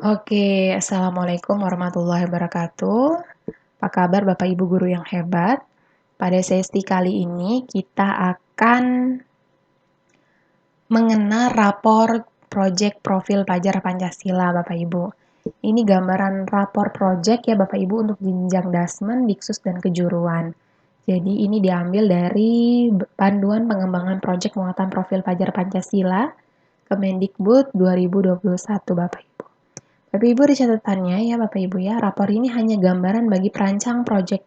Oke, Assalamualaikum warahmatullahi wabarakatuh. Apa kabar Bapak Ibu guru yang hebat? Pada sesi kali ini kita akan mengenal rapor proyek profil pelajar Pancasila Bapak Ibu. Ini gambaran rapor proyek ya Bapak Ibu untuk jenjang dasmen, diksus, dan kejuruan. Jadi ini diambil dari Panduan Pengembangan Proyek Muatan Profil Pelajar Pancasila Kemendikbud 2021 Bapak Ibu. Bapak Ibu di catatannya ya Bapak Ibu ya, rapor ini hanya gambaran bagi perancang proyek,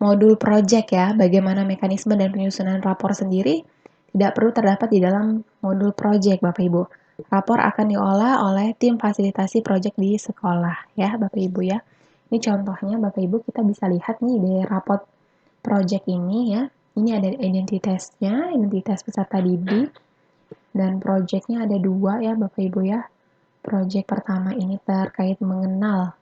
modul proyek ya, bagaimana mekanisme dan penyusunan rapor sendiri tidak perlu terdapat di dalam modul proyek Bapak Ibu. Rapor akan diolah oleh tim fasilitasi proyek di sekolah ya Bapak Ibu ya. Ini contohnya Bapak Ibu kita bisa lihat nih dari rapor proyek ini ya. Ini ada identitasnya, identitas peserta didik, dan proyeknya ada 2 ya Bapak Ibu ya. Proyek pertama ini terkait mengenal.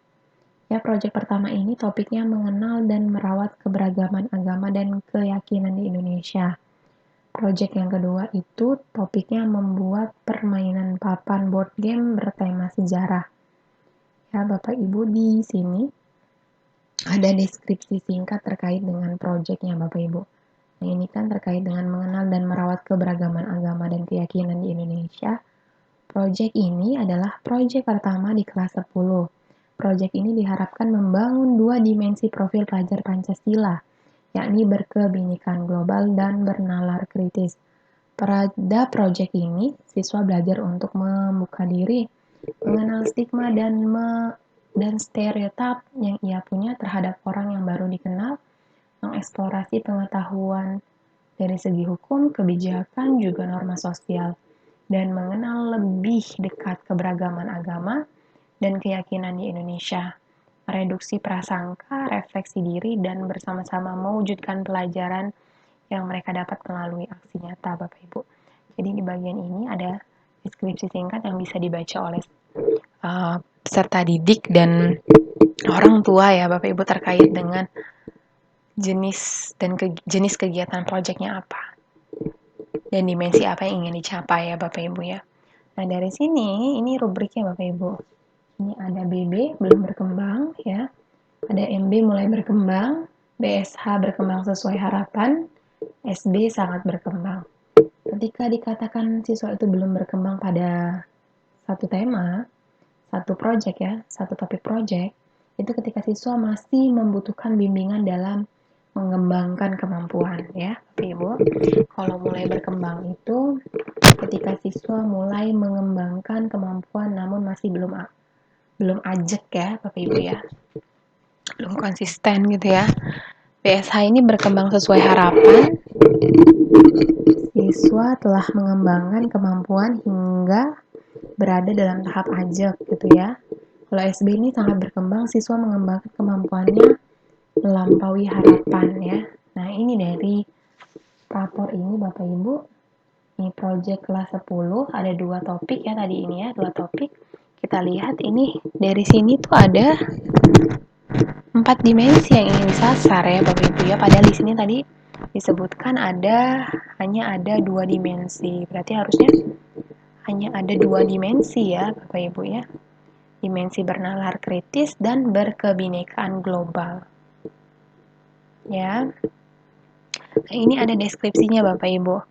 Ya, proyek pertama ini topiknya mengenal dan merawat keberagaman agama dan keyakinan di Indonesia. Proyek yang kedua itu topiknya membuat permainan papan board game bertema sejarah. Ya, Bapak Ibu di sini ada deskripsi singkat terkait dengan proyeknya Bapak Ibu. Nah, ini kan terkait dengan mengenal dan merawat keberagaman agama dan keyakinan di Indonesia. Proyek ini adalah proyek pertama di kelas 10. Proyek ini diharapkan membangun 2 dimensi profil pelajar Pancasila, yakni berkebinekaan global dan bernalar kritis. Pada proyek ini, siswa belajar untuk membuka diri, mengenal stigma dan stereotip yang ia punya terhadap orang yang baru dikenal, mengeksplorasi pengetahuan dari segi hukum, kebijakan, juga norma sosial, dan mengenal lebih dekat keberagaman agama dan keyakinan di Indonesia, mereduksi prasangka, refleksi diri, dan bersama-sama mewujudkan pelajaran yang mereka dapat melalui aksi nyata, Bapak Ibu. Jadi di bagian ini ada deskripsi singkat yang bisa dibaca oleh peserta didik dan orang tua ya, Bapak Ibu, terkait dengan jenis kegiatan proyeknya apa dan dimensi apa yang ingin dicapai ya Bapak Ibu ya. Nah dari sini ini rubriknya Bapak Ibu. Ini ada BB belum berkembang ya, ada MB mulai berkembang, BSH berkembang sesuai harapan, SB sangat berkembang. Ketika dikatakan siswa itu belum berkembang pada satu tema, satu proyek ya, satu topik proyek, itu ketika siswa masih membutuhkan bimbingan dalam mengembangkan kemampuan ya, Bapak Ibu. Kalau mulai berkembang itu ketika siswa mulai mengembangkan kemampuan namun masih belum ajak ya, Bapak Ibu ya. Belum konsisten gitu ya. PSH ini berkembang sesuai harapan. Siswa telah mengembangkan kemampuan hingga berada dalam tahap ajak gitu ya. Kalau SB ini sangat berkembang, siswa mengembangkan kemampuannya melampaui harapan ya. Nah, ini dari rapor ini Bapak Ibu. Ini proyek kelas 10, ada 2 topik ya tadi ini ya, 2 topik. Kita lihat ini dari sini tuh ada 4 dimensi yang ingin disasar ya Bapak Ibu ya. Padahal di sini tadi disebutkan hanya ada 2 dimensi. Berarti harusnya hanya ada 2 dimensi ya Bapak Ibu ya. Dimensi bernalar kritis dan berkebinekaan global. Ya. Nah, ini ada deskripsinya Bapak Ibu.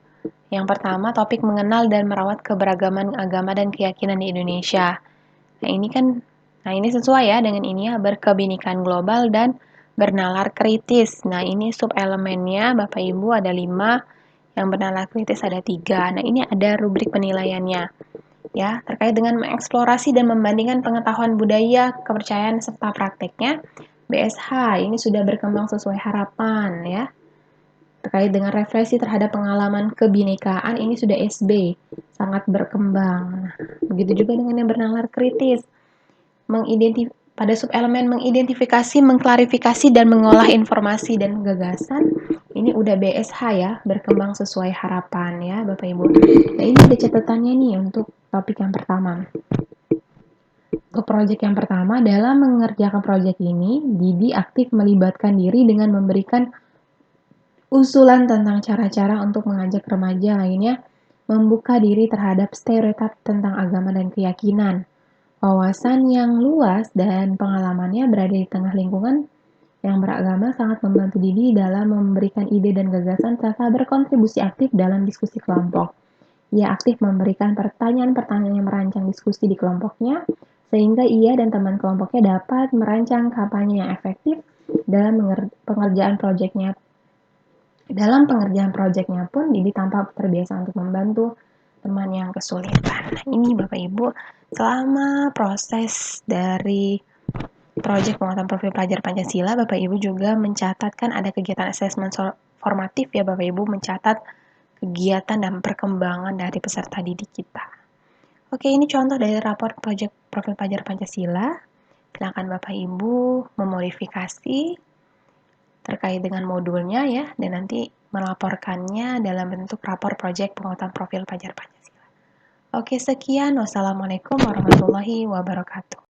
Yang pertama, topik mengenal dan merawat keberagaman agama dan keyakinan di Indonesia. Nah ini sesuai ya dengan ini ya, berkebinekaan global dan bernalar kritis. Nah ini subelemennya Bapak Ibu ada 5, yang bernalar kritis ada 3. Nah ini ada rubrik penilaiannya ya, terkait dengan mengeksplorasi dan membandingkan pengetahuan budaya, kepercayaan, serta prakteknya. BSH ini sudah berkembang sesuai harapan ya. Terkait dengan refleksi terhadap pengalaman kebinekaan, ini sudah SB, sangat berkembang. Nah, begitu juga dengan yang bernalar kritis, pada subelemen mengidentifikasi, mengklarifikasi, dan mengolah informasi dan gagasan, ini udah BSH ya, berkembang sesuai harapan ya Bapak Ibu. Nah ini ada catatannya nih untuk topik yang pertama. Untuk proyek yang pertama, dalam mengerjakan proyek ini, Didi aktif melibatkan diri dengan memberikan usulan tentang cara-cara untuk mengajak remaja lainnya membuka diri terhadap stereotip tentang agama dan keyakinan, Wawasan yang luas dan pengalamannya berada di tengah lingkungan yang beragama sangat membantu Didi dalam memberikan ide dan gagasan serta berkontribusi aktif dalam diskusi kelompok. Ia aktif memberikan pertanyaan-pertanyaan yang merancang diskusi di kelompoknya, sehingga ia dan teman kelompoknya dapat merancang kampanye yang efektif dalam pengerjaan proyeknya. Dalam pengerjaan proyeknya pun, Didi tampak terbiasa untuk membantu teman yang kesulitan. Nah, ini Bapak Ibu, selama proses dari proyek penguatan profil pelajar Pancasila, Bapak Ibu juga mencatatkan ada kegiatan asesmen formatif ya Bapak Ibu, mencatat kegiatan dan perkembangan dari peserta didik kita. Oke, ini contoh dari rapor proyek profil pelajar Pancasila. Silakan Bapak Ibu memodifikasi terkait dengan modulnya ya, dan nanti melaporkannya dalam bentuk rapor proyek penguatan profil pelajar Pancasila. Oke, sekian. Wassalamualaikum warahmatullahi wabarakatuh.